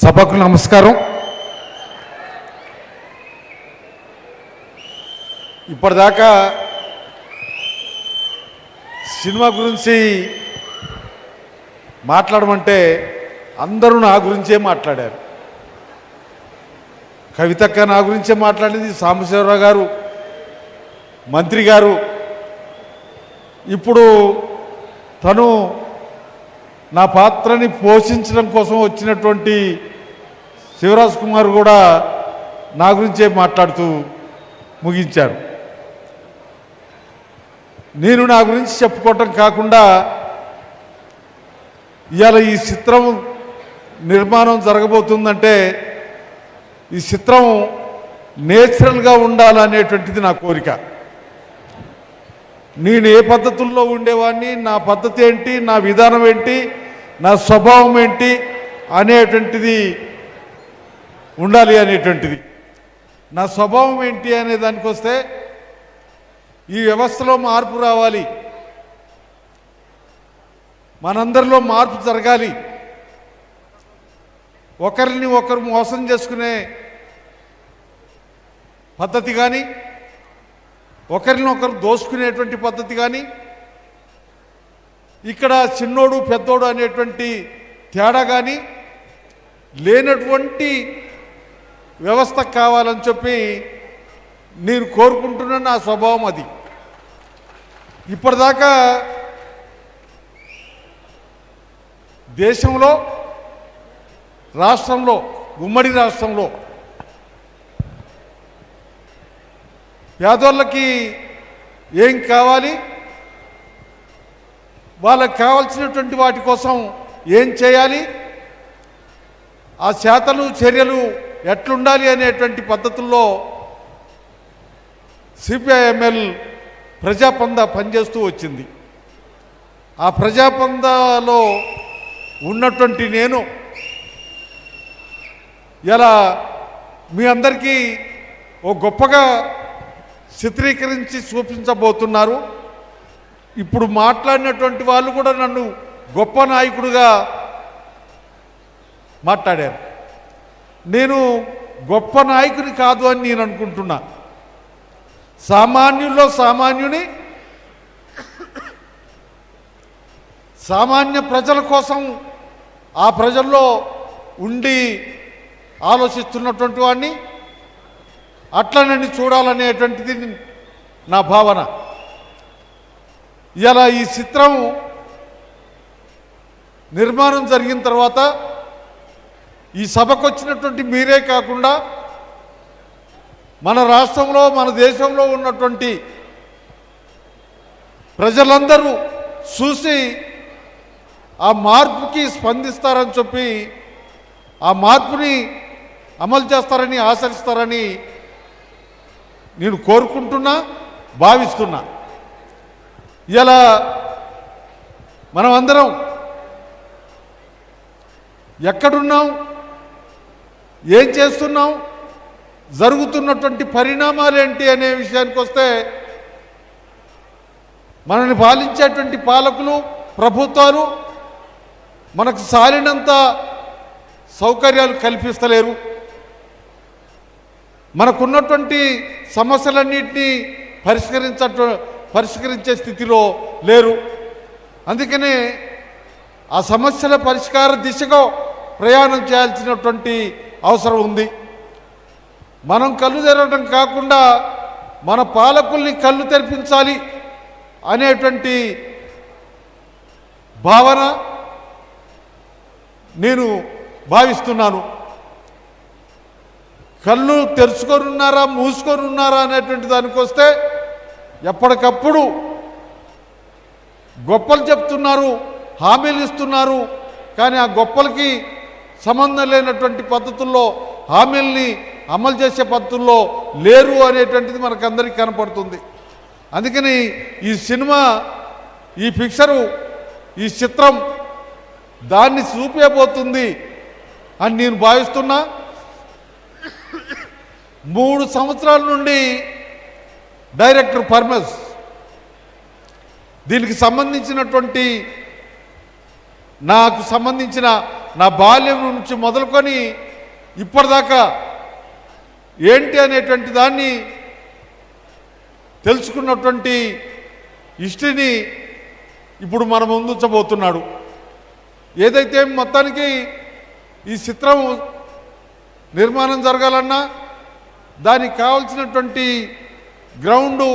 సభకు నమస్కారం. ఇప్పటిదాకా సినిమా గురించి మాట్లాడమంటే అందరూ నా గురించే మాట్లాడారు. కవితక్క నా గురించే మాట్లాడింది, సాంబశివరావు గారు, మంత్రి గారు. ఇప్పుడు తను నా పాత్రని పోషించడం కోసం వచ్చినటువంటి శివరాజ్ కుమార్ కూడా నా గురించే మాట్లాడుతూ ముగించారు. నేను నా గురించి చెప్పుకోవటం కాకుండా ఇవాళ ఈ చిత్రం నిర్మాణం జరగబోతుందంటే ఈ చిత్రం నేచురల్గా ఉండాలనేటువంటిది నా కోరిక. నేను ఏ పద్ధతుల్లో ఉండేవాడిని, నా పద్ధతి ఏంటి, నా విధానం ఏంటి, నా స్వభావం ఏంటి అనేటువంటిది ఉండాలి అనేటువంటిది. నా స్వభావం ఏంటి అనే దానికి వస్తే ఈ వ్యవస్థలో మార్పు రావాలి, మనందరిలో మార్పు జరగాలి. ఒకరిని ఒకరు మోసం చేసుకునే పద్ధతి కానీ, ఒకరిని ఒకరు దోసుకునేటువంటి పద్ధతి కానీ, ఇక్కడ చిన్నోడు పెద్దోడు అనేటువంటి తేడా కానీ లేనటువంటి వ్యవస్థ కావాలని చెప్పి నేను కోరుకుంటున్న నా స్వభావం అది. ఇప్పటిదాకా దేశంలో, రాష్ట్రంలో, ఉమ్మడి రాష్ట్రంలో పేదోళ్ళకి ఏం కావాలి, వాళ్ళకి కావాల్సినటువంటి వాటి కోసం ఏం చేయాలి, ఆ చేతలు చర్యలు ఎట్లుండాలి అనేటువంటి పద్ధతుల్లో సిపిఐఎంఎల్ ప్రజాపంద పనిచేస్తూ వచ్చింది. ఆ ప్రజాపందలో ఉన్నటువంటి నేను ఇలా మీ అందరికీ ఓ గొప్పగా చిత్రీకరించి చూపించబోతున్నారు. ఇప్పుడు మాట్లాడినటువంటి వాళ్ళు కూడా నన్ను గొప్ప నాయకుడిగా మాట్లాడారు. నేను గొప్ప నాయకుని కాదు అని నేను అనుకుంటున్నా. సామాన్యుల్లో సామాన్యుని, సామాన్య ప్రజల కోసం ఆ ప్రజల్లో ఉండి ఆలోచిస్తున్నటువంటి వాడిని, అట్లా నన్ను చూడాలనేటువంటిది నా భావన. ఇలా ఈ చిత్రం నిర్మాణం జరిగిన తర్వాత ఈ సభకు వచ్చినటువంటి మీరే కాకుండా మన రాష్ట్రంలో, మన దేశంలో ఉన్నటువంటి ప్రజలందరూ చూసి ఆ మార్పుకి స్పందిస్తారని చెప్పి, ఆ మార్పుని అమలు చేస్తారని ఆశిస్తారని నేను కోరుకుంటున్నా, భావిస్తున్నా. ఇలా మనం అందరం ఎక్కడున్నాం, ఏం చేస్తున్నాం, జరుగుతున్నటువంటి పరిణామాలు ఏంటి అనే విషయానికి వస్తే మనల్ని పాలించేటువంటి పాలకులు, ప్రభుత్వాలు మనకు సాలినంత సౌకర్యాలు కల్పిస్తలేరు. మనకున్నటువంటి సమస్యలన్నింటినీ పరిష్కరించే స్థితిలో లేరు. అందుకనే ఆ సమస్యల పరిష్కార దిశగా ప్రయాణం చేయాల్సినటువంటి అవసరం ఉంది. మనం కళ్ళు తెరవడం కాకుండా మన పాలకుల్ని కళ్ళు తెరిపించాలి అనేటువంటి భావన నేను భావిస్తున్నాను. కళ్ళు తెరుచుకొని ఉన్నారా, మూసుకొని ఉన్నారా అనేటువంటి దానికి వస్తే ఎప్పటికప్పుడు గొప్పలు చెప్తున్నారు, హామీలు ఇస్తున్నారు. కానీ ఆ గొప్పలకి సంబంధం లేనటువంటి పద్ధతుల్లో, హామీల్ని అమలు చేసే పద్ధతుల్లో లేరు అనేటువంటిది మనకందరికీ కనపడుతుంది. అందుకని ఈ సినిమా, ఈ పిక్చరు, ఈ చిత్రం దాన్ని చూపేబోతుంది అని నేను భావిస్తున్నా. 3 సంవత్సరాల నుండి డైరెక్టర్ పర్మస్ దీనికి సంబంధించినటువంటి నాకు సంబంధించిన నా బాల్యం నుంచి మొదలుకొని ఇప్పటిదాకా ఏంటి అనేటువంటి దాన్ని తెలుసుకున్నటువంటి హిస్టరీని ఇప్పుడు మన ముందుంచబోతున్నాడు. ఏదైతే మొత్తానికి ఈ చిత్రం నిర్మాణం జరగాలన్నా దానికి కావాల్సినటువంటి గ్రౌండు,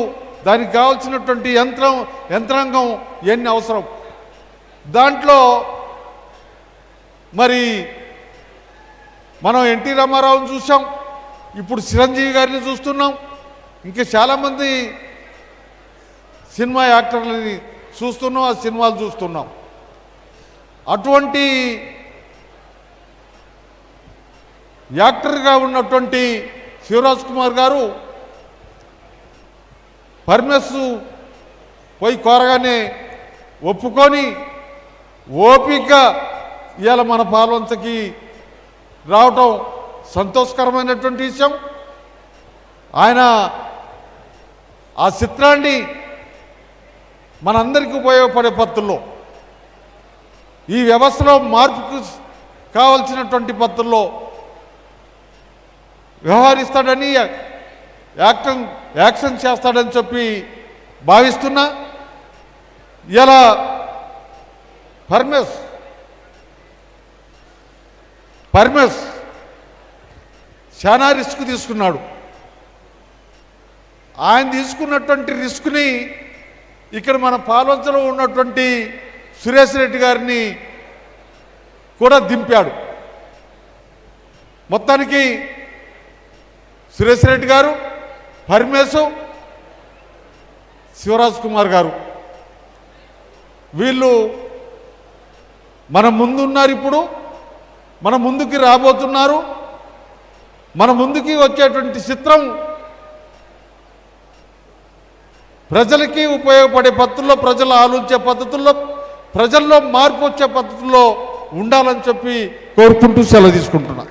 దానికి కావాల్సినటువంటి యంత్రాంగం ఎన్ని అవసరం. దాంట్లో మరి మనం ఎన్టీ రామారావుని చూసాం, ఇప్పుడు చిరంజీవి గారిని చూస్తున్నాం, ఇంకా చాలామంది సినిమా యాక్టర్లని చూస్తున్నాం, ఆ సినిమాలు చూస్తున్నాం. అటువంటి యాక్టర్గా ఉన్నటువంటి శివరాజ్ కుమార్ గారు పర్మిస్ పోయి కోరగానే ఒప్పుకొని ఓపికగా ఇవాళ మన పాల్వంచకి రావటం సంతోషకరమైనటువంటి విషయం. ఆయన ఆ చిత్రాన్ని మనందరికీ ఉపయోగపడే పద్ధతుల్లో, ఈ వ్యవస్థలో మార్పుకు కావలసినటువంటి పద్ధతుల్లో వ్యవహరిస్తాడని, యాక్షన్ చేస్తాడని చెప్పి భావిస్తున్నా. ఇలా పర్మిస్ చాలా రిస్క్ తీసుకున్నాడు. ఆయన తీసుకున్నటువంటి రిస్క్ని ఇక్కడ మన పాల్వంచలో ఉన్నటువంటి సురేష్ రెడ్డి గారిని కూడా దింపాడు. మొత్తానికి సురేష్ రెడ్డి గారు, పరమేశు, శివరాజ్ కుమార్ గారు వీళ్ళు మన ముందున్నారు, ఇప్పుడు మన ముందుకి రాబోతున్నారు. మన ముందుకి వచ్చేటువంటి చిత్రం ప్రజలకి ఉపయోగపడే పద్ధతుల్లో, ప్రజలు ఆలోచించే పద్ధతుల్లో, ప్రజల్లో మార్పు వచ్చే పద్ధతుల్లో ఉండాలని చెప్పి కోరుకుంటూ సెలవు తీసుకుంటున్నా.